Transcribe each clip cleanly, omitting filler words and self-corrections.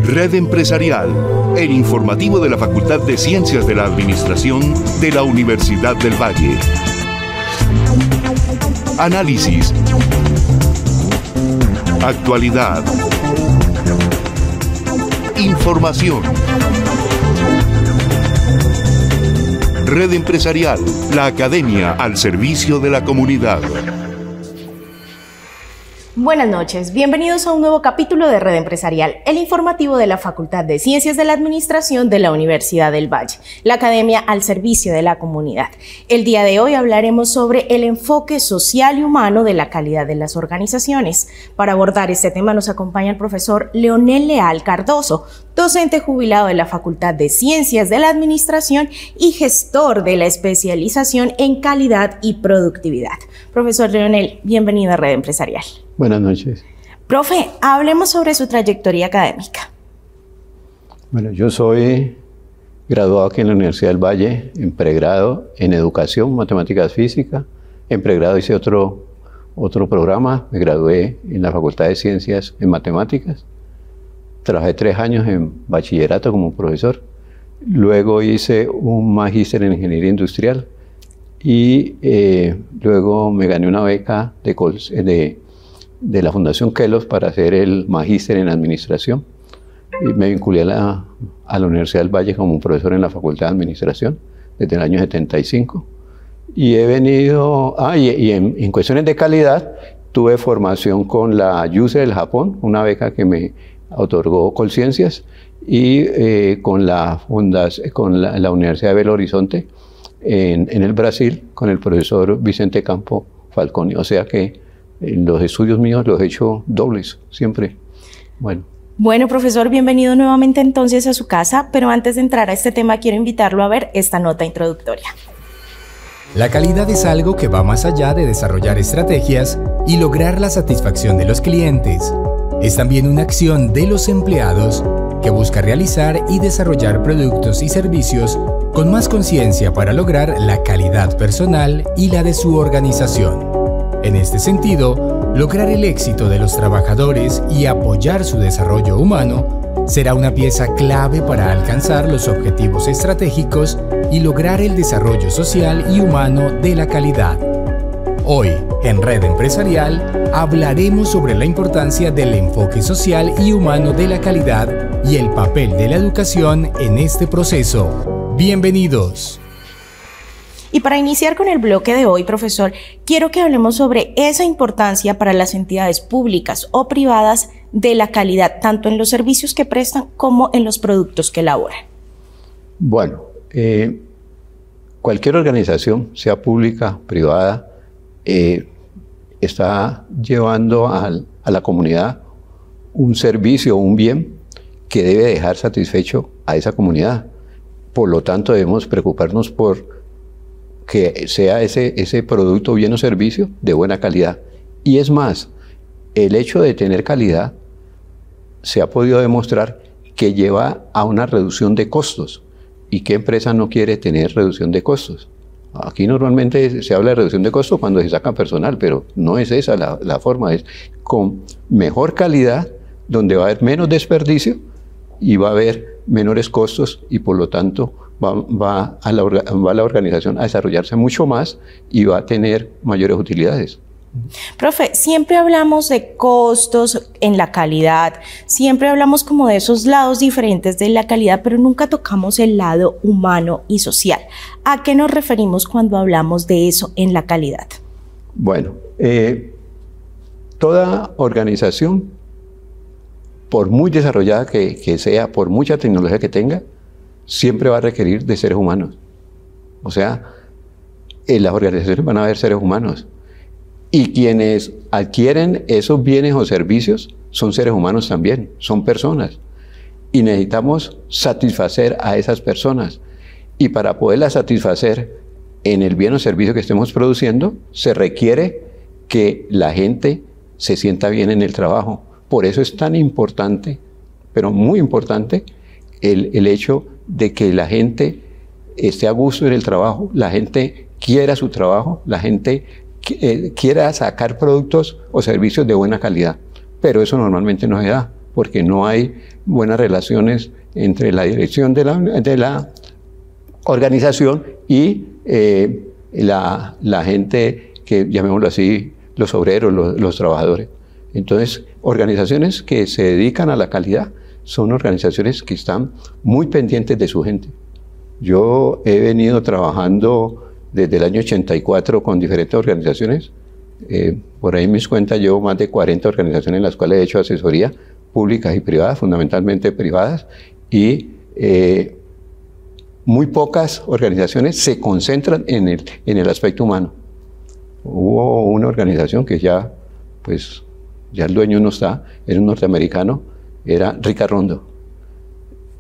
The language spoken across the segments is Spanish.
Red Empresarial, el informativo de la Facultad de Ciencias de la Administración de la Universidad del Valle. Análisis. Actualidad. Información. Red Empresarial, la academia al servicio de la comunidad. Buenas noches, bienvenidos a un nuevo capítulo de Red Empresarial, el informativo de la Facultad de Ciencias de la Administración de la Universidad del Valle, la academia al servicio de la comunidad. El día de hoy hablaremos sobre el enfoque social y humano de la calidad de las organizaciones. Para abordar este tema nos acompaña el profesor Leonel Leal Cardoso, docente jubilado de la Facultad de Ciencias de la Administración y gestor de la especialización en calidad y productividad. Profesor Leonel, bienvenido a Red Empresarial. Buenas noches. Profe, hablemos sobre su trayectoria académica. Bueno, yo soy graduado aquí en la Universidad del Valle, en pregrado en Educación, Matemáticas, Física. En pregrado hice otro programa, me gradué en la Facultad de Ciencias en Matemáticas. Trabajé 3 años en bachillerato como profesor. Luego hice un magíster en Ingeniería Industrial y luego me gané una beca de la Fundación Kelos para hacer el magíster en Administración. Y me vinculé a la Universidad del Valle como profesor en la Facultad de Administración desde el año 75. Y he venido, en cuestiones de calidad, tuve formación con la YUSE del Japón, una beca que me otorgó Colciencias, y con la Universidad de Belo Horizonte en el Brasil, con el profesor Vicente Campo Falconi. O sea que los estudios míos los he hecho dobles, siempre. Bueno, profesor, bienvenido nuevamente entonces a su casa, pero antes de entrar a este tema quiero invitarlo a ver esta nota introductoria. La calidad es algo que va más allá de desarrollar estrategias y lograr la satisfacción de los clientes. Es también una acción de los empleados que busca realizar y desarrollar productos y servicios con más conciencia para lograr la calidad personal y la de su organización. En este sentido, lograr el éxito de los trabajadores y apoyar su desarrollo humano será una pieza clave para alcanzar los objetivos estratégicos y lograr el desarrollo social y humano de la calidad. Hoy, en Red Empresarial, hablaremos sobre la importancia del enfoque social y humano de la calidad y el papel de la educación en este proceso. ¡Bienvenidos! Y para iniciar con el bloque de hoy, profesor, quiero que hablemos sobre esa importancia para las entidades públicas o privadas de la calidad, tanto en los servicios que prestan como en los productos que elaboran. Bueno, cualquier organización, sea pública, privada, está llevando a la comunidad un servicio o un bien que debe dejar satisfecho a esa comunidad. Por lo tanto, debemos preocuparnos por que sea ese producto, bien o servicio de buena calidad. Y es más, el hecho de tener calidad se ha podido demostrar que lleva a una reducción de costos. ¿Y qué empresa no quiere tener reducción de costos? Aquí normalmente se habla de reducción de costos cuando se saca personal, pero no es esa la forma, es con mejor calidad, donde va a haber menos desperdicio y va a haber menores costos y por lo tanto va la organización a desarrollarse mucho más y va a tener mayores utilidades. Profe, siempre hablamos de costos en la calidad, siempre hablamos como de esos lados diferentes de la calidad, pero nunca tocamos el lado humano y social. ¿A qué nos referimos cuando hablamos de eso en la calidad? Bueno, toda organización, por muy desarrollada que sea, por mucha tecnología que tenga, siempre va a requerir de seres humanos. O sea, en las organizaciones van a haber seres humanos. Y quienes adquieren esos bienes o servicios son seres humanos también, son personas. Y necesitamos satisfacer a esas personas. Y para poderlas satisfacer en el bien o servicio que estemos produciendo, se requiere que la gente se sienta bien en el trabajo. Por eso es tan importante, pero muy importante, el hecho de que la gente esté a gusto en el trabajo, la gente quiera su trabajo, la gente quiera sacar productos o servicios de buena calidad. pero eso normalmente no se da, porque no hay buenas relaciones entre la dirección de la organización y la gente que, llamémoslo así, los obreros, los trabajadores. Entonces, organizaciones que se dedican a la calidad son organizaciones que están muy pendientes de su gente. Yo he venido trabajando desde el año 84 con diferentes organizaciones. Por ahí en mis cuentas llevo más de 40 organizaciones en las cuales he hecho asesoría públicas y privadas, fundamentalmente privadas, y muy pocas organizaciones se concentran en el aspecto humano. Hubo una organización que ya el dueño no está, era un norteamericano, era Rick Arrondo.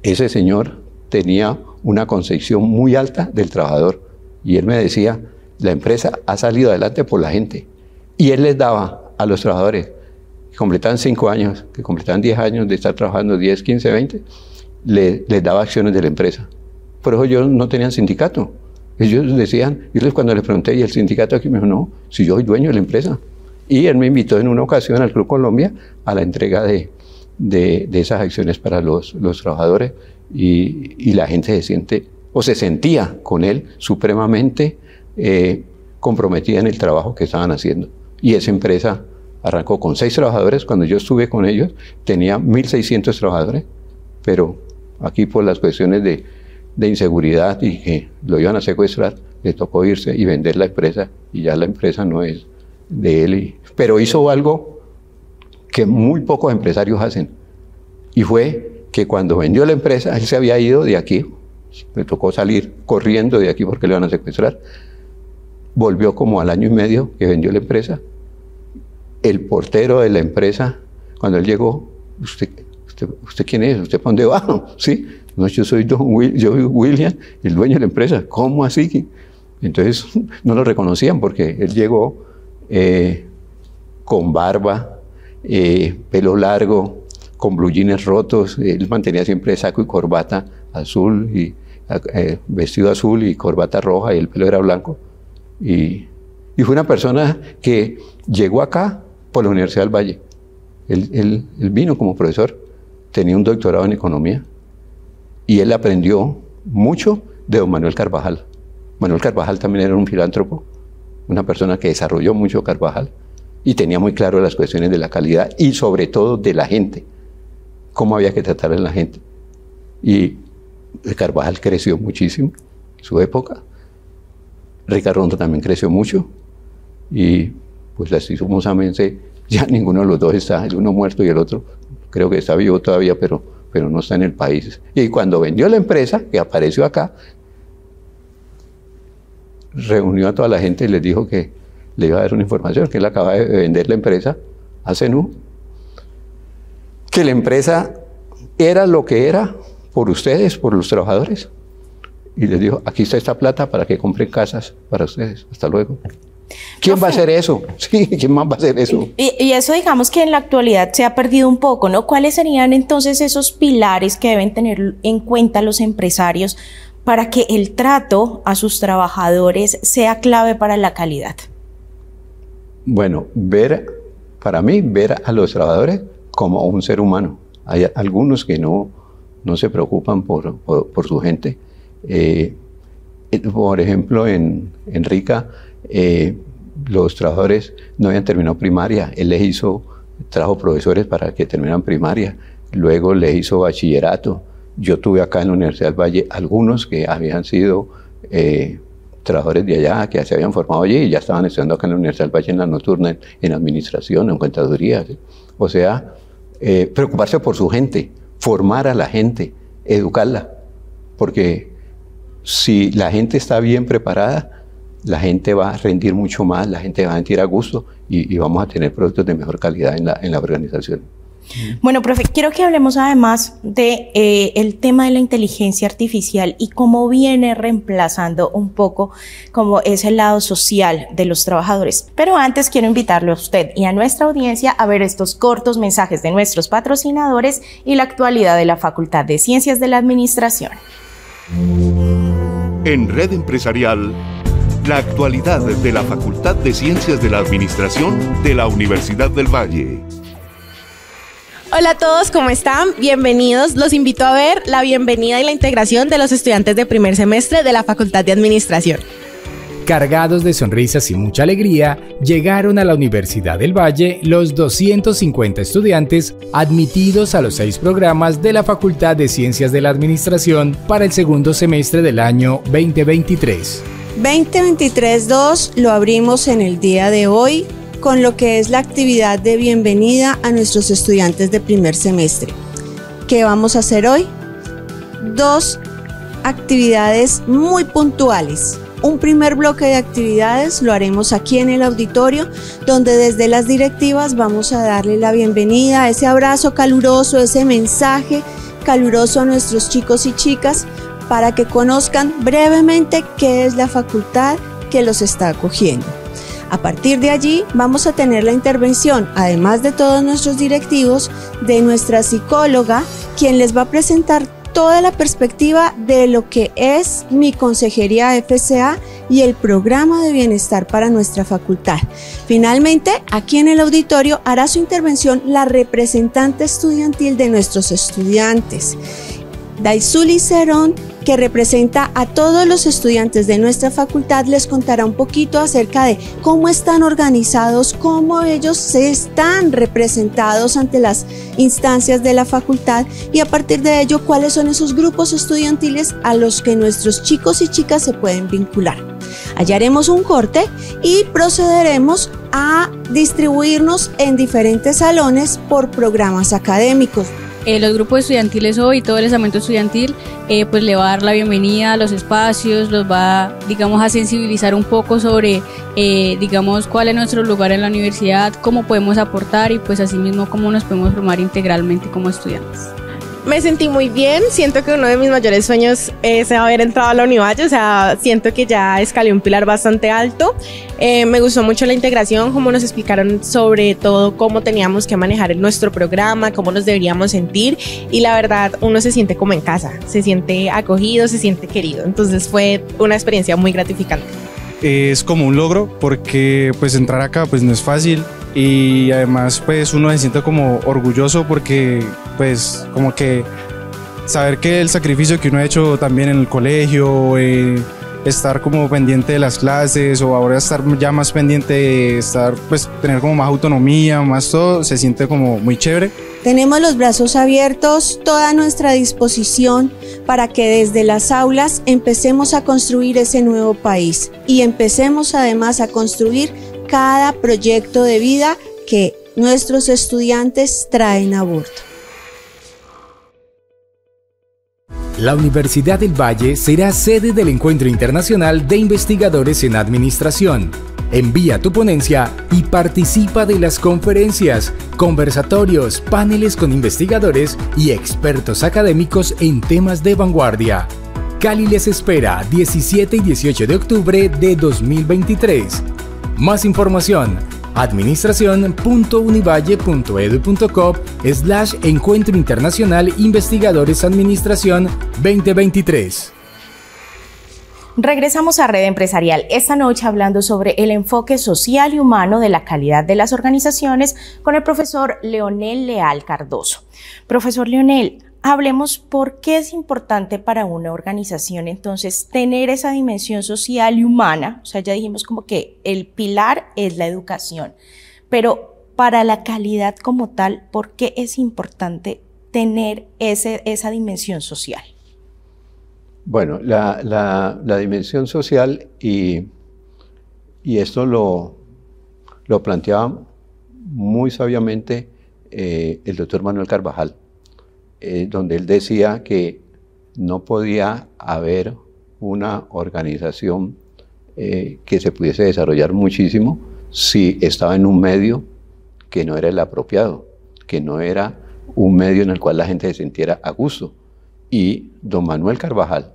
Ese señor tenía una concepción muy alta del trabajador y él me decía, la empresa ha salido adelante por la gente. Y él les daba a los trabajadores que completaban 5 años, que completaban 10 años de estar trabajando, 10, 15, 20, les daba acciones de la empresa. Por eso ellos no tenían sindicato. Ellos decían, cuando les pregunté, ¿y el sindicato aquí? Me dijo, no, si yo soy dueño de la empresa. Y él me invitó en una ocasión al Club Colombia a la entrega de esas acciones para los trabajadores y la gente se sentía con él supremamente comprometida en el trabajo que estaban haciendo. Y esa empresa arrancó con 6 trabajadores. Cuando yo estuve con ellos tenía 1.600 trabajadores, pero aquí por las cuestiones de inseguridad y que lo iban a secuestrar, le tocó irse y vender la empresa y ya la empresa no es de él. Pero hizo algo que muy pocos empresarios hacen y fue que cuando vendió la empresa, él se había ido de aquí, le tocó salir corriendo de aquí porque le iban a secuestrar, volvió como al año y medio que vendió la empresa. El portero de la empresa, cuando él llegó, ¿Usted quién es? ¿Usted para dónde va? ¿Sí? No, yo soy William, el dueño de la empresa. ¿Cómo así? Entonces no lo reconocían porque él llegó con barba, pelo largo, con blue jeans rotos. Él mantenía siempre saco y corbata azul, y vestido azul y corbata roja, y el pelo era blanco. Y fue una persona que llegó acá por la Universidad del Valle. Él vino como profesor, tenía un doctorado en economía y él aprendió mucho de don Manuel Carvajal. Manuel Carvajal también era un filántropo, una persona que desarrolló mucho Carvajal y tenía muy claro las cuestiones de la calidad y sobre todo de la gente, cómo había que tratar a la gente. Y Carvajal creció muchísimo en su época. Rick Arrondo también creció mucho y pues lastimosamente ya ninguno de los dos está, el uno muerto y el otro creo que está vivo todavía, pero no está en el país. Y cuando vendió la empresa, que apareció acá, reunió a toda la gente y les dijo que le iba a dar una información, que él acaba de vender la empresa a CNU, que la empresa era lo que era por ustedes, por los trabajadores. Y les dijo, aquí está esta plata para que compren casas para ustedes. Hasta luego. ¿Quién va a hacer eso? Sí, ¿quién más va a hacer eso? Y eso, digamos que en la actualidad se ha perdido un poco, ¿no? ¿Cuáles serían entonces esos pilares que deben tener en cuenta los empresarios para que el trato a sus trabajadores sea clave para la calidad? Bueno, para mí, ver a los trabajadores como un ser humano. Hay algunos que no se preocupan por su gente. Por ejemplo, en Rica, los trabajadores no habían terminado primaria. Él les trajo profesores para que terminaran primaria. Luego les hizo bachillerato. Yo tuve acá en la Universidad del Valle algunos que habían sido trabajadores de allá, que se habían formado allí y ya estaban estudiando acá en la Universidad del Valle en la nocturna, en administración, en contaduría. ¿Sí? O sea, preocuparse por su gente, formar a la gente, educarla. Porque si la gente está bien preparada, la gente va a rendir mucho más, la gente va a sentir a gusto y vamos a tener productos de mejor calidad en la organización. Bueno, profe, quiero que hablemos además de el tema de la inteligencia artificial y cómo viene reemplazando un poco como es el lado social de los trabajadores. Pero antes quiero invitarle a usted y a nuestra audiencia a ver estos cortos mensajes de nuestros patrocinadores y la actualidad de la Facultad de Ciencias de la Administración. En Red Empresarial, la actualidad de la Facultad de Ciencias de la Administración de la Universidad del Valle. Hola a todos, ¿cómo están? Bienvenidos. Los invito a ver la bienvenida y la integración de los estudiantes de primer semestre de la Facultad de Administración. Cargados de sonrisas y mucha alegría, llegaron a la Universidad del Valle los 250 estudiantes admitidos a los 6 programas de la Facultad de Ciencias de la Administración para el segundo semestre del año 2023. 2023-2 lo abrimos en el día de hoy con lo que es la actividad de bienvenida a nuestros estudiantes de primer semestre. ¿Qué vamos a hacer hoy? 2 actividades muy puntuales. Un primer bloque de actividades lo haremos aquí en el auditorio, donde desde las directivas vamos a darle la bienvenida, ese abrazo caluroso, ese mensaje caluroso a nuestros chicos y chicas para que conozcan brevemente qué es la facultad que los está acogiendo. A partir de allí vamos a tener la intervención, además de todos nuestros directivos, de nuestra psicóloga, quien les va a presentar toda la perspectiva de lo que es mi consejería FCA y el programa de bienestar para nuestra facultad. Finalmente, aquí en el auditorio hará su intervención la representante estudiantil de nuestros estudiantes, Daisuli Cerón, que representa a todos los estudiantes de nuestra facultad. Les contará un poquito acerca de cómo están organizados, cómo ellos se están representados ante las instancias de la facultad y a partir de ello cuáles son esos grupos estudiantiles a los que nuestros chicos y chicas se pueden vincular. Allá haremos un corte y procederemos a distribuirnos en diferentes salones por programas académicos. Los grupos estudiantiles hoy, todo el estamento estudiantil, pues le va a dar la bienvenida a los espacios, los va, digamos, a sensibilizar un poco sobre, digamos, cuál es nuestro lugar en la universidad, cómo podemos aportar y pues asimismo cómo nos podemos formar integralmente como estudiantes. Me sentí muy bien, siento que uno de mis mayores sueños es haber entrado a la Univalle, o sea, siento que ya escalé un pilar bastante alto. Me gustó mucho la integración, cómo nos explicaron sobre todo cómo teníamos que manejar nuestro programa, cómo nos deberíamos sentir y la verdad uno se siente como en casa, se siente acogido, se siente querido, entonces fue una experiencia muy gratificante. Es como un logro porque pues entrar acá pues no es fácil y además pues uno se siente como orgulloso porque pues como que saber que el sacrificio que uno ha hecho también en el colegio, estar como pendiente de las clases o ahora estar ya más pendiente de estar pues tener como más autonomía, más todo, se siente como muy chévere. Tenemos los brazos abiertos, toda nuestra disposición para que desde las aulas empecemos a construir ese nuevo país y empecemos además a construir cada proyecto de vida que nuestros estudiantes traen a bordo. La Universidad del Valle será sede del Encuentro Internacional de Investigadores en Administración. Envía tu ponencia y participa de las conferencias, conversatorios, paneles con investigadores y expertos académicos en temas de vanguardia. Cali les espera 17 y 18 de octubre de 2023. Más información: administración.univalle.edu.co/Encuentro Internacional Investigadores Administración 2023. Regresamos a Red Empresarial esta noche hablando sobre el enfoque social y humano de la calidad de las organizaciones con el profesor Leonel Leal Cardoso. Profesor Leonel, hablemos por qué es importante para una organización entonces tener esa dimensión social y humana. O sea, ya dijimos como que el pilar es la educación, pero para la calidad como tal, ¿por qué es importante tener esa dimensión social? Bueno, la dimensión social y esto lo planteaba muy sabiamente el doctor Manuel Carvajal, donde él decía que no podía haber una organización que se pudiese desarrollar muchísimo si estaba en un medio que no era el apropiado, que no era un medio en el cual la gente se sintiera a gusto. Y don Manuel Carvajal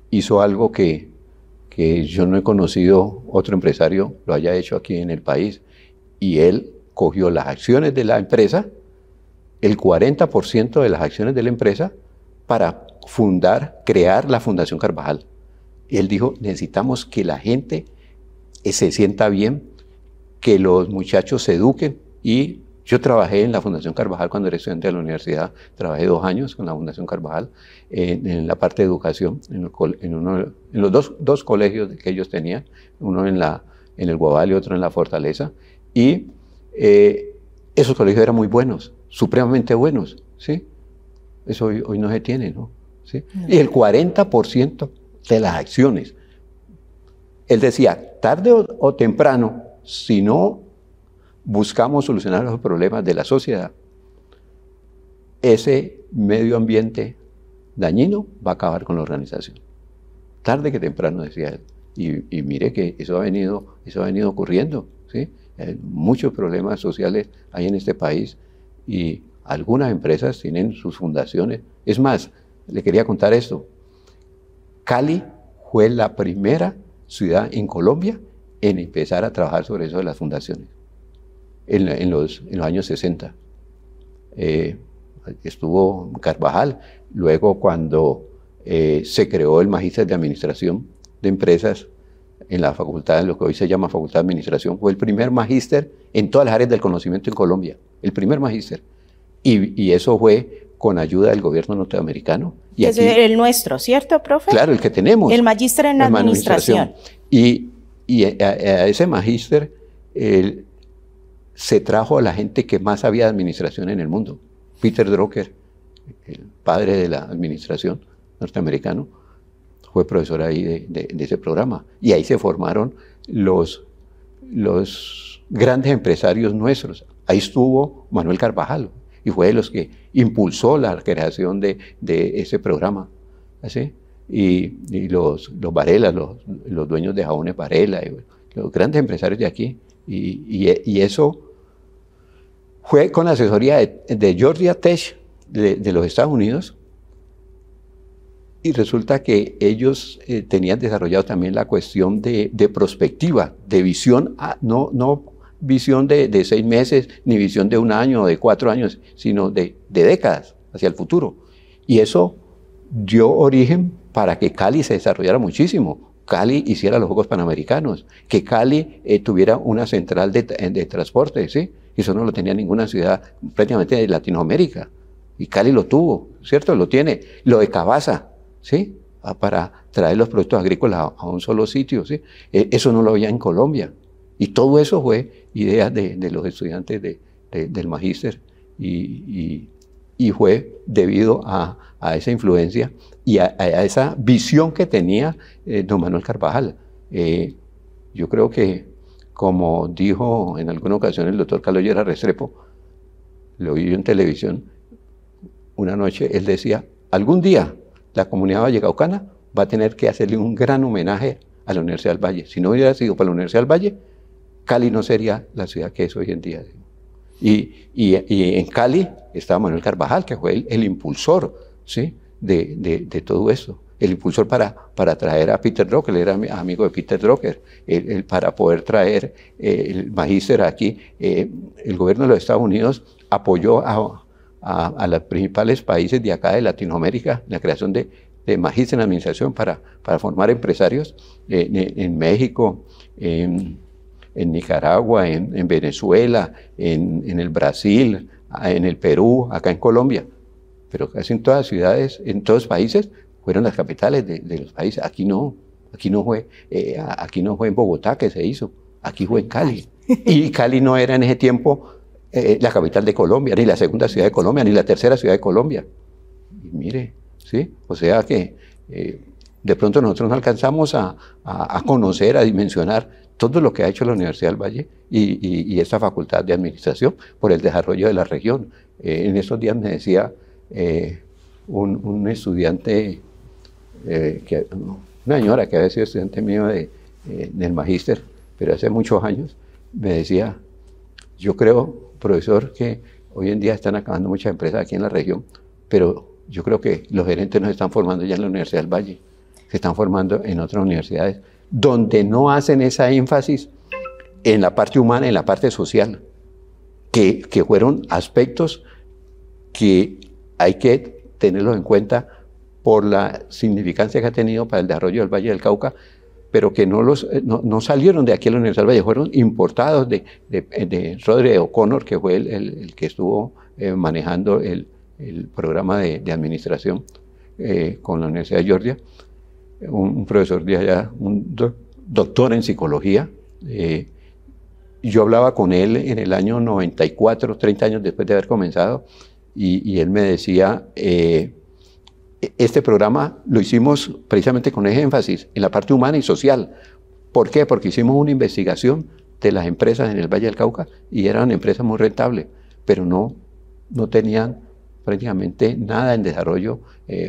hizo algo que yo no he conocido otro empresario lo haya hecho aquí en el país, y él cogió las acciones de la empresa, el 40% de las acciones de la empresa, para crear la Fundación Carvajal. Él dijo, necesitamos que la gente se sienta bien, que los muchachos se eduquen, y Yo trabajé en la Fundación Carvajal cuando era estudiante de la universidad, trabajé 2 años con la Fundación Carvajal en la parte de educación, en los dos colegios que ellos tenían, uno en el Guabal y otro en la Fortaleza, y esos colegios eran muy buenos, supremamente buenos, ¿sí? Eso hoy no se tiene, ¿no? ¿Sí? No. Y el 40% de las acciones, él decía, tarde o temprano, si no buscamos solucionar los problemas de la sociedad, ese medio ambiente dañino va a acabar con la organización. Tarde que temprano, decía él. Y mire que eso ha venido ocurriendo, ¿sí? Muchos problemas sociales hay en este país y algunas empresas tienen sus fundaciones. Es más, le quería contar esto. Cali fue la primera ciudad en Colombia en empezar a trabajar sobre eso de las fundaciones. En los años 60. Estuvo Carvajal, luego cuando se creó el Magíster de Administración de Empresas en la facultad, en lo que hoy se llama Facultad de Administración, fue el primer magíster en todas las áreas del conocimiento en Colombia, el primer magíster. Y eso fue con ayuda del gobierno norteamericano. Y es aquí, el nuestro, ¿cierto, profe? Claro, el que tenemos. El magíster en administración. Y a ese magíster se trajo a la gente que más sabía de administración en el mundo. Peter Drucker, el padre de la administración norteamericano, fue profesor ahí de ese programa. Y ahí se formaron los grandes empresarios nuestros. Ahí estuvo Manuel Carvajal y fue de los que impulsó la creación de ese programa. ¿Sí? Y los Varela, los dueños de Jabones Varela, los grandes empresarios de aquí. Y eso fue con la asesoría de Georgia Tech de los Estados Unidos. Y resulta que ellos tenían desarrollado también la cuestión de perspectiva, de visión, no visión de 6 meses, ni visión de 1 año o de 4 años, sino de décadas hacia el futuro. Y eso dio origen para que Cali se desarrollara muchísimo. Cali hiciera los Juegos Panamericanos, que Cali tuviera una central de transporte, ¿sí? Eso no lo tenía ninguna ciudad prácticamente de Latinoamérica. Y Cali lo tuvo, ¿cierto? Lo tiene. Lo de Cabaza, ¿sí? Para traer los productos agrícolas a un solo sitio, ¿sí? Eso no lo había en Colombia. Y todo eso fue idea de los estudiantes del magíster y fue debido a esa influencia y a esa visión que tenía don Manuel Carvajal. Yo creo que, como dijo en alguna ocasión el doctor Carlos Lleras Restrepo, lo vi en televisión, una noche él decía, algún día la comunidad vallecaucana va a tener que hacerle un gran homenaje a la Universidad del Valle. Si no hubiera sido para la Universidad del Valle, Cali no sería la ciudad que es hoy en día. Y en Cali estaba Manuel Carvajal, que fue el impulsor, ¿sí? de todo eso. El impulsor para traer a Peter Drucker, él era amigo de Peter Drucker, para poder traer el magíster aquí. El gobierno de los Estados Unidos apoyó a los principales países de acá de Latinoamérica la creación de magíster en administración para formar empresarios en México, en Nicaragua, en Venezuela, en el Brasil, en el Perú, acá en Colombia. Pero casi en todas las ciudades, en todos los países, fueron las capitales de los países. Aquí no fue en Bogotá que se hizo, aquí fue en Cali. Y Cali no era en ese tiempo la capital de Colombia, ni la segunda ciudad de Colombia, ni la tercera ciudad de Colombia. Y mire, ¿sí? O sea que de pronto nosotros no alcanzamos a conocer, a dimensionar todo lo que ha hecho la Universidad del Valle y esta Facultad de Administración por el desarrollo de la región. En estos días me decía un estudiante, una señora que había sido estudiante mío del magíster, pero hace muchos años, me decía, yo creo, profesor, que hoy en día están acabando muchas empresas aquí en la región, pero yo creo que los gerentes no se están formando ya en la Universidad del Valle, se están formando en otras universidades, donde no hacen esa énfasis en la parte humana, en la parte social, que fueron aspectos que hay que tenerlos en cuenta por la significancia que ha tenido para el desarrollo del Valle del Cauca, pero que no salieron de aquí a la Universidad del Valle, fueron importados de Roderick O'Connor, que fue el que estuvo manejando el programa de administración con la Universidad de Georgia, un profesor de allá, un doctor en psicología. Yo hablaba con él en el año 94, 30 años después de haber comenzado, y él me decía, este programa lo hicimos precisamente con ese énfasis en la parte humana y social. ¿Por qué? Porque hicimos una investigación de las empresas en el Valle del Cauca y eran empresas muy rentables, pero no tenían prácticamente nada en desarrollo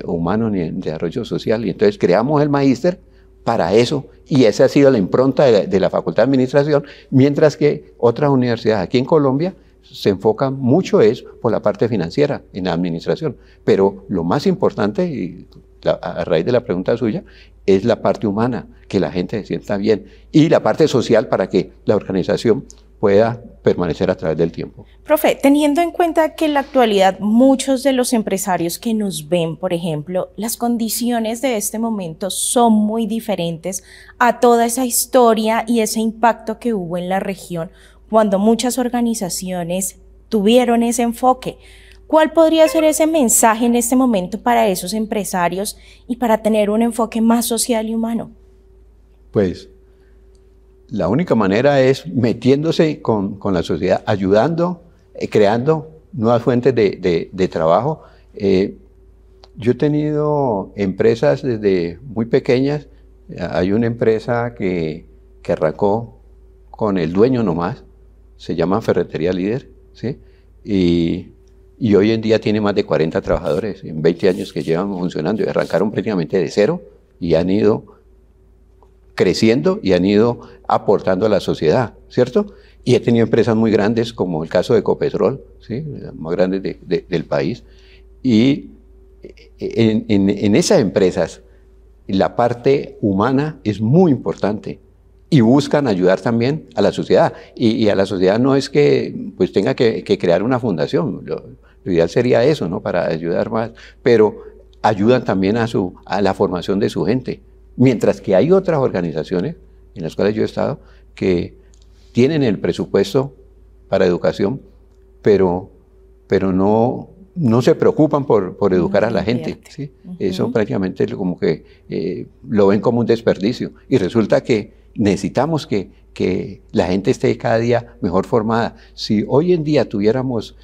humano ni en desarrollo social. Y entonces creamos el Magíster para eso, y esa ha sido la impronta de la Facultad de Administración, mientras que otras universidades aquí en Colombia se enfocan mucho por la parte financiera en la administración. Pero lo más importante, y a raíz de la pregunta suya, es la parte humana, que la gente se sienta bien, y la parte social para que la organización pueda permanecer a través del tiempo. Profe, teniendo en cuenta que en la actualidad muchos de los empresarios que nos ven, por ejemplo, las condiciones de este momento son muy diferentes a toda esa historia y ese impacto que hubo en la región cuando muchas organizaciones tuvieron ese enfoque. ¿Cuál podría ser ese mensaje en este momento para esos empresarios y para tener un enfoque más social y humano? Pues la única manera es metiéndose con la sociedad, ayudando, creando nuevas fuentes de trabajo. Yo he tenido empresas desde muy pequeñas. Hay una empresa que arrancó con el dueño nomás, se llama Ferretería Líder, ¿sí? Y hoy en día tiene más de 40 trabajadores, en 20 años que llevan funcionando, y arrancaron prácticamente de cero y han ido creciendo y han ido aportando a la sociedad, ¿cierto? Y he tenido empresas muy grandes, como el caso de Ecopetrol, ¿sí? Las más grandes del país. Y en esas empresas la parte humana es muy importante y buscan ayudar también a la sociedad. Y a la sociedad no es que pues tenga que crear una fundación, lo ideal sería eso, ¿no? Para ayudar más, pero ayudan también a la formación de su gente. Mientras que hay otras organizaciones en las cuales yo he estado que tienen el presupuesto para educación, pero no se preocupan por educar a la gente, ¿sí? Eso prácticamente como que lo ven como un desperdicio. Y resulta que necesitamos que la gente esté cada día mejor formada. Si hoy en día tuviéramos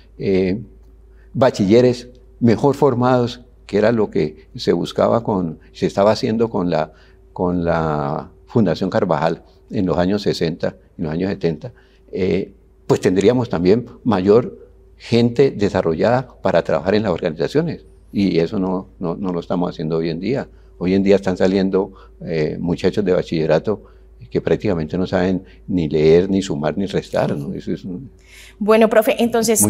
bachilleres mejor formados, que era lo que se buscaba se estaba haciendo con la Fundación Carvajal en los años 60, en los años 70, pues tendríamos también mayor gente desarrollada para trabajar en las organizaciones. Y eso no lo estamos haciendo hoy en día. Hoy en día están saliendo muchachos de bachillerato que prácticamente no saben ni leer, ni sumar, ni restar, ¿no? Eso es bueno, profe, entonces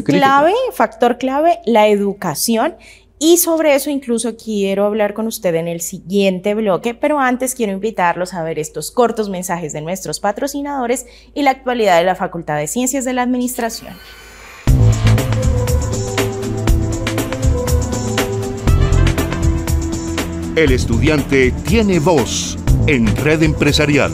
factor clave, la educación. Y sobre eso incluso quiero hablar con usted en el siguiente bloque, pero antes quiero invitarlos a ver estos cortos mensajes de nuestros patrocinadores y la actualidad de la Facultad de Ciencias de la Administración. El estudiante tiene voz en Red Empresarial.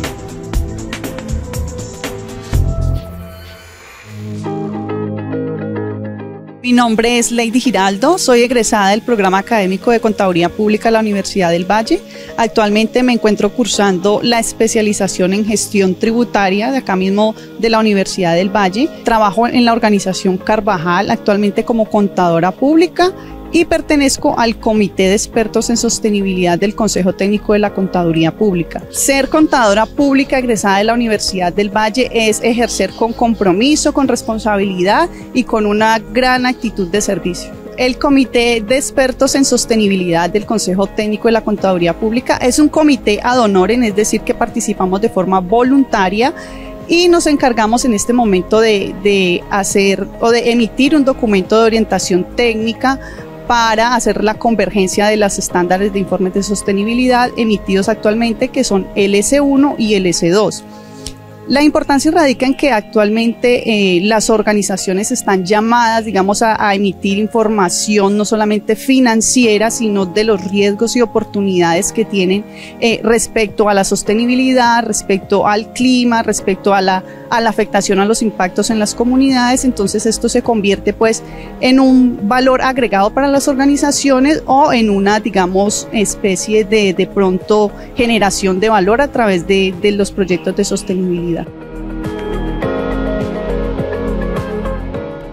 Mi nombre es Lady Giraldo, soy egresada del programa académico de Contaduría Pública de la Universidad del Valle. Actualmente me encuentro cursando la especialización en gestión tributaria de acá mismo de la Universidad del Valle. Trabajo en la organización Carvajal, actualmente como contadora pública, y pertenezco al Comité de Expertos en Sostenibilidad del Consejo Técnico de la Contaduría Pública. Ser contadora pública egresada de la Universidad del Valle es ejercer con compromiso, con responsabilidad y con una gran actitud de servicio. El Comité de Expertos en Sostenibilidad del Consejo Técnico de la Contaduría Pública es un comité ad honorem, es decir, que participamos de forma voluntaria y nos encargamos en este momento de hacer o de emitir un documento de orientación técnica para hacer la convergencia de los estándares de informes de sostenibilidad emitidos actualmente, que son el S1 y el S2. La importancia radica en que actualmente las organizaciones están llamadas, digamos, a emitir información no solamente financiera, sino de los riesgos y oportunidades que tienen respecto a la sostenibilidad, respecto al clima, respecto a la afectación a los impactos en las comunidades. Entonces esto se convierte pues en un valor agregado para las organizaciones o en una, digamos, especie de pronto generación de valor a través de los proyectos de sostenibilidad.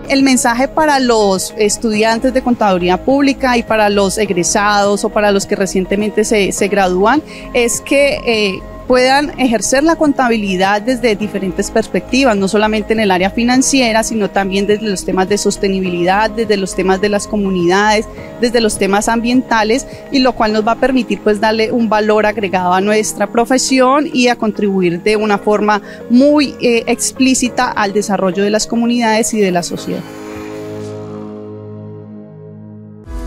El mensaje para los estudiantes de contaduría pública y para los egresados o para los que recientemente se gradúan es que puedan ejercer la contabilidad desde diferentes perspectivas, no solamente en el área financiera, sino también desde los temas de sostenibilidad, desde los temas de las comunidades, desde los temas ambientales, y lo cual nos va a permitir pues darle un valor agregado a nuestra profesión y a contribuir de una forma muy explícita al desarrollo de las comunidades y de la sociedad.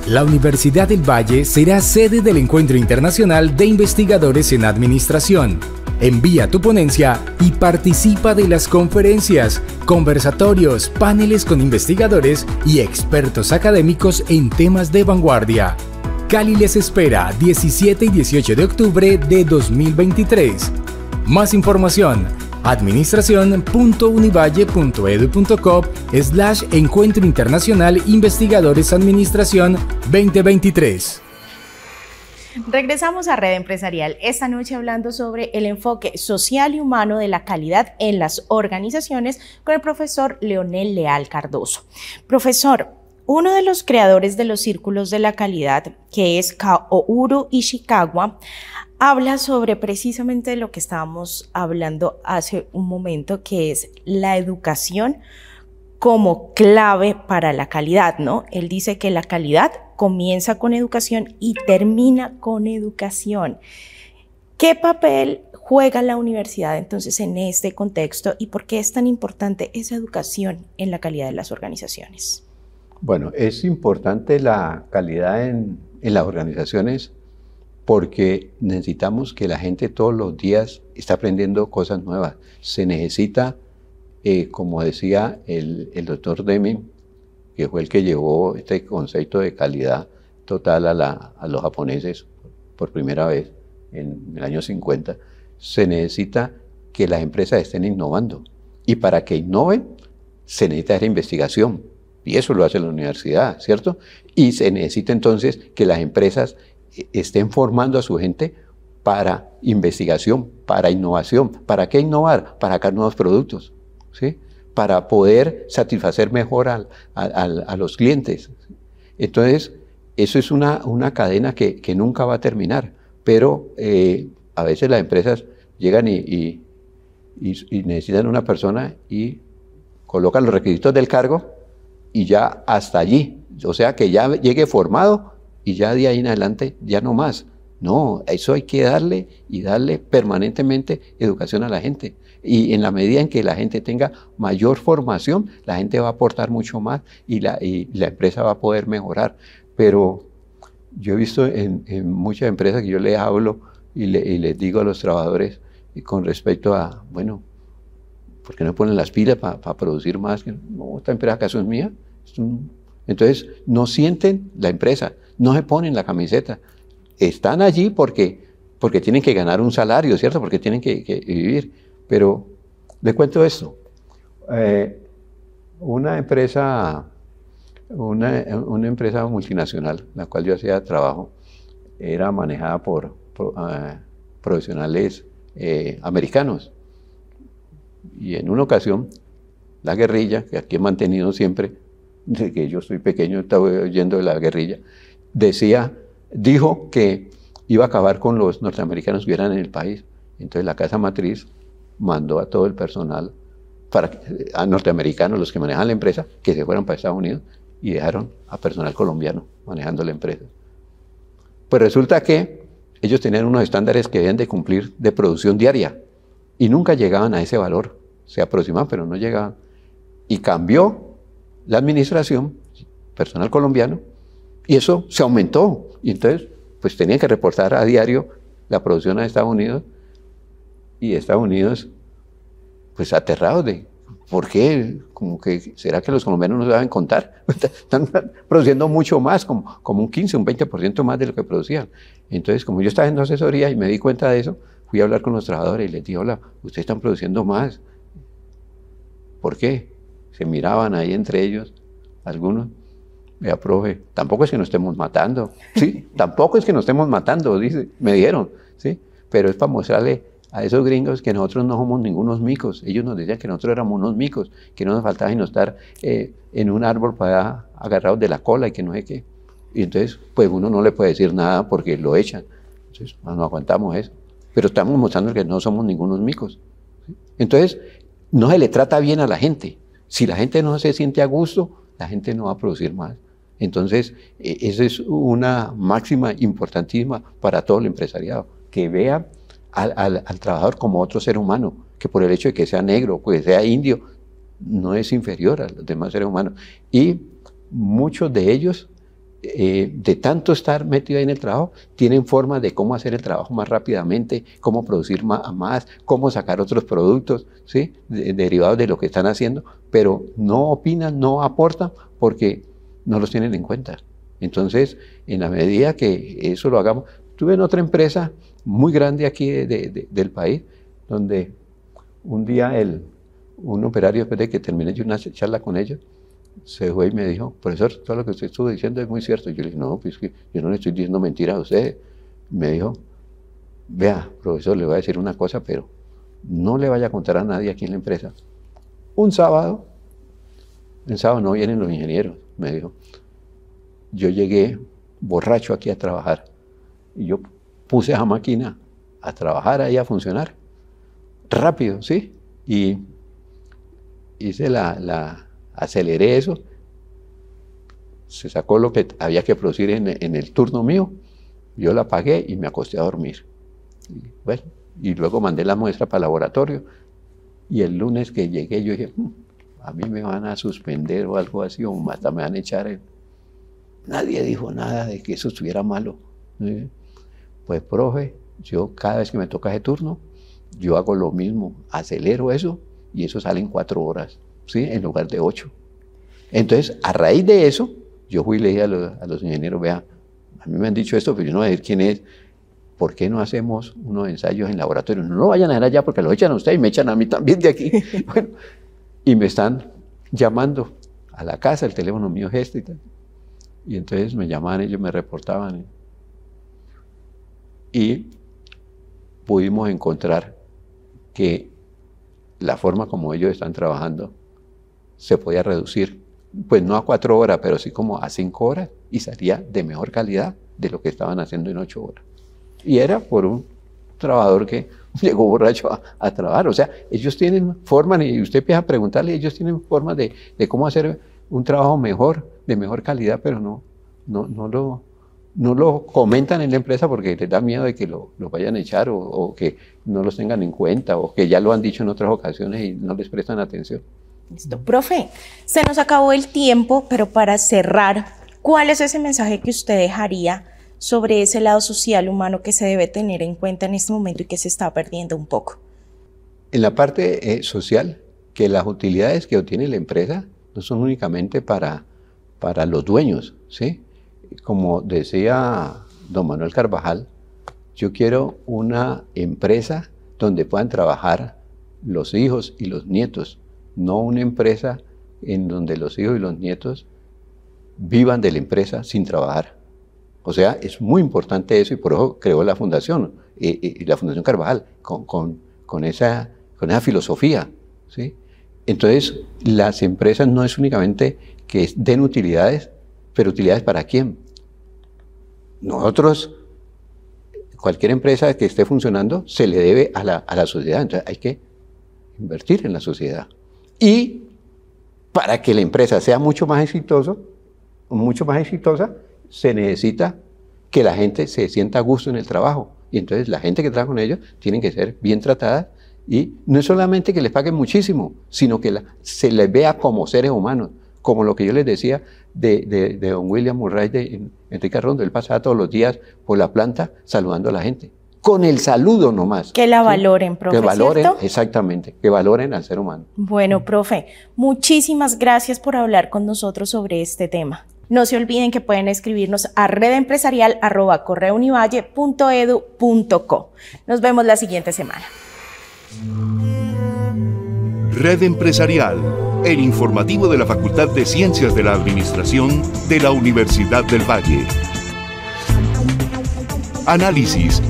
La Universidad del Valle será sede del Encuentro Internacional de Investigadores en Administración. Envía tu ponencia y participa de las conferencias, conversatorios, paneles con investigadores y expertos académicos en temas de vanguardia. Cali les espera 17 y 18 de octubre de 2023. Más información: administración.univalle.edu.co/Encuentro Internacional Investigadores Administración 2023. Regresamos a Red Empresarial, esta noche hablando sobre el enfoque social y humano de la calidad en las organizaciones con el profesor Leonel Leal Cardoso. Profesor, uno de los creadores de los círculos de la calidad, que es Kaoru Ishikawa, habla sobre precisamente lo que estábamos hablando hace un momento, que es la educación como clave para la calidad, ¿no? Él dice que la calidad comienza con educación y termina con educación. ¿Qué papel juega la universidad entonces en este contexto y por qué es tan importante esa educación en la calidad de las organizaciones? Bueno, es importante la calidad en las organizaciones porque necesitamos que la gente todos los días esté aprendiendo cosas nuevas. Se necesita, como decía el doctor Deming, que fue el que llevó este concepto de calidad total a los japoneses por primera vez en el año 50, se necesita que las empresas estén innovando. Y para que innoven, se necesita la investigación. Y eso lo hace la universidad, ¿cierto? Y se necesita entonces que las empresas estén formando a su gente para investigación, para innovación. ¿Para qué innovar? Para sacar nuevos productos, ¿sí? Para poder satisfacer mejor a los clientes. Entonces, eso es una cadena que nunca va a terminar, pero a veces las empresas llegan y necesitan una persona y colocan los requisitos del cargo y ya hasta allí, o sea que ya llegue formado y ya de ahí en adelante ya no más. No, eso hay que darle permanentemente educación a la gente. Y en la medida en que la gente tenga mayor formación, la gente va a aportar mucho más y la empresa va a poder mejorar. Pero yo he visto en muchas empresas que yo les hablo y les digo a los trabajadores con respecto a, bueno, ¿por qué no ponen las pilas para producir más? No, ¿esta empresa acaso es mía? Entonces, no sienten la empresa, no se ponen la camiseta. Están allí porque tienen que ganar un salario, ¿cierto? Porque tienen que vivir. Pero les cuento esto. Una empresa multinacional, la cual yo hacía trabajo, era manejada por profesionales americanos. Y en una ocasión, la guerrilla, que aquí he mantenido siempre, desde que yo soy pequeño, estaba oyendo de la guerrilla, dijo que iba a acabar con los norteamericanos que hubieran en el país. Entonces la casa matriz mandó a todo el personal, a norteamericanos, los que manejan la empresa, que se fueran para Estados Unidos y dejaron a personal colombiano manejando la empresa. Pues resulta que ellos tenían unos estándares que debían de cumplir de producción diaria y nunca llegaban a ese valor. Se aproximaban, pero no llegaban. Y cambió la administración, personal colombiano, y eso se aumentó. Y entonces, pues tenían que reportar a diario la producción a Estados Unidos, y Estados Unidos pues aterrados de, ¿por qué? Como que, ¿será que los colombianos no saben contar? Están produciendo mucho más, como un 15, un 20% más de lo que producían. Entonces, como yo estaba haciendo asesoría y me di cuenta de eso, fui a hablar con los trabajadores y les dije, hola, ustedes están produciendo más. ¿Por qué? Se miraban ahí entre ellos, algunos. Vea, profe, tampoco es que nos estemos matando, ¿sí? Tampoco es que nos estemos matando, dice, me dijeron, ¿sí? Pero es para mostrarle a esos gringos que nosotros no somos ningunos micos. Ellos nos decían que nosotros éramos unos micos, que no nos faltaba sino estar en un árbol para agarrados de la cola y que no sé qué. Y entonces, pues uno no le puede decir nada porque lo echan. Entonces, no aguantamos eso. Pero estamos mostrando que no somos ningunos micos, ¿sí? Entonces, no se le trata bien a la gente. Si la gente no se siente a gusto, la gente no va a producir más. Entonces, esa es una máxima importantísima para todo el empresariado, que vea al trabajador como otro ser humano, que por el hecho de que sea negro, que sea indio, no es inferior a los demás seres humanos. Y muchos de ellos, de tanto estar metidos en el trabajo, tienen formas de cómo hacer el trabajo más rápidamente, cómo producir más, cómo sacar otros productos, ¿sí? Derivados de lo que están haciendo, pero no opinan, no aportan, porque no los tienen en cuenta. Entonces, en la medida que eso lo hagamos, estuve en otra empresa muy grande aquí del país, donde un día un operario, después de que terminé yo una charla con ellos, se fue y me dijo, profesor, todo lo que usted estuvo diciendo es muy cierto. Yo le dije, no, pues que yo no le estoy diciendo mentiras a usted. Me dijo, vea, profesor, le voy a decir una cosa, pero no le vaya a contar a nadie aquí en la empresa. Un sábado no vienen los ingenieros, me dijo. Yo llegué borracho aquí a trabajar y yo puse esa máquina a trabajar ahí, a funcionar rápido, ¿sí? Y hice aceleré eso, se sacó lo que había que producir en el turno mío, yo la apagué y me acosté a dormir. Y, bueno, y luego mandé la muestra para el laboratorio y el lunes que llegué yo dije, a mí me van a suspender o algo así, o hasta me van a echar. Nadie dijo nada de que eso estuviera malo. Pues, profe, yo cada vez que me toca ese turno, yo hago lo mismo, acelero eso y eso sale en 4 horas, ¿sí? En lugar de 8. Entonces, a raíz de eso, yo fui y le dije a los ingenieros, vea, a mí me han dicho esto, pero yo no voy a decir quién es. ¿Por qué no hacemos unos ensayos en laboratorio? No lo vayan a hacer allá porque lo echan a usted y me echan a mí también de aquí. Bueno, y me están llamando a la casa, el teléfono mío es este y tal. Y entonces me llamaban, ellos me reportaban. Y pudimos encontrar que la forma como ellos están trabajando se podía reducir, pues no a 4 horas, pero sí como a 5 horas y salía de mejor calidad de lo que estaban haciendo en 8 horas. Y era por un trabajador que llegó borracho a trabajar. O sea, ellos tienen formas, y usted empieza a preguntarle, ellos tienen formas de cómo hacer un trabajo mejor, de mejor calidad, pero no lo comentan en la empresa porque les da miedo de que lo vayan a echar o que no los tengan en cuenta o que ya lo han dicho en otras ocasiones y no les prestan atención. Listo. Profe, se nos acabó el tiempo, pero para cerrar, ¿cuál es ese mensaje que usted dejaría sobre ese lado social humano que se debe tener en cuenta en este momento y que se está perdiendo un poco? En la parte social, que las utilidades que obtiene la empresa no son únicamente para los dueños, ¿sí? Como decía don Manuel Carvajal, yo quiero una empresa donde puedan trabajar los hijos y los nietos, no una empresa en donde los hijos y los nietos vivan de la empresa sin trabajar. O sea, es muy importante eso y por eso creó la Fundación, la Fundación Carvajal, con esa filosofía, ¿sí? Entonces, las empresas no es únicamente que den utilidades, pero utilidades ¿para quién? Nosotros, cualquier empresa que esté funcionando, se le debe a la sociedad, entonces hay que invertir en la sociedad. Y para que la empresa sea mucho más exitosa, se necesita que la gente se sienta a gusto en el trabajo. Y entonces la gente que trabaja con ellos tiene que ser bien tratada y no es solamente que les paguen muchísimo, sino que se les vea como seres humanos, como lo que yo les decía de don William Murray, de Enrique Arrondo. Él pasaba todos los días por la planta saludando a la gente. con el saludo nomás. Que la valoren, profe, que valoren, ¿cierto? exactamente, que valoren al ser humano. Bueno, profe, muchísimas gracias por hablar con nosotros sobre este tema. No se olviden que pueden escribirnos a redempresarial@correounivalle.edu.co. Nos vemos la siguiente semana. Red Empresarial, el informativo de la Facultad de Ciencias de la Administración de la Universidad del Valle. Análisis.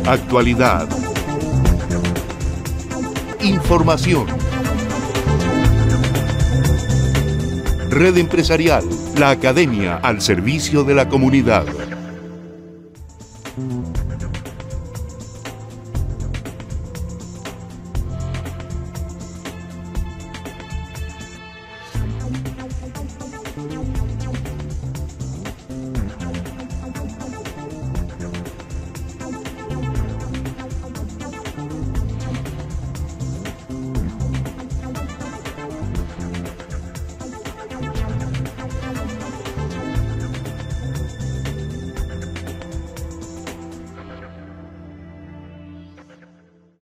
Actualidad. Información. Red Empresarial, la academia al servicio de la comunidad.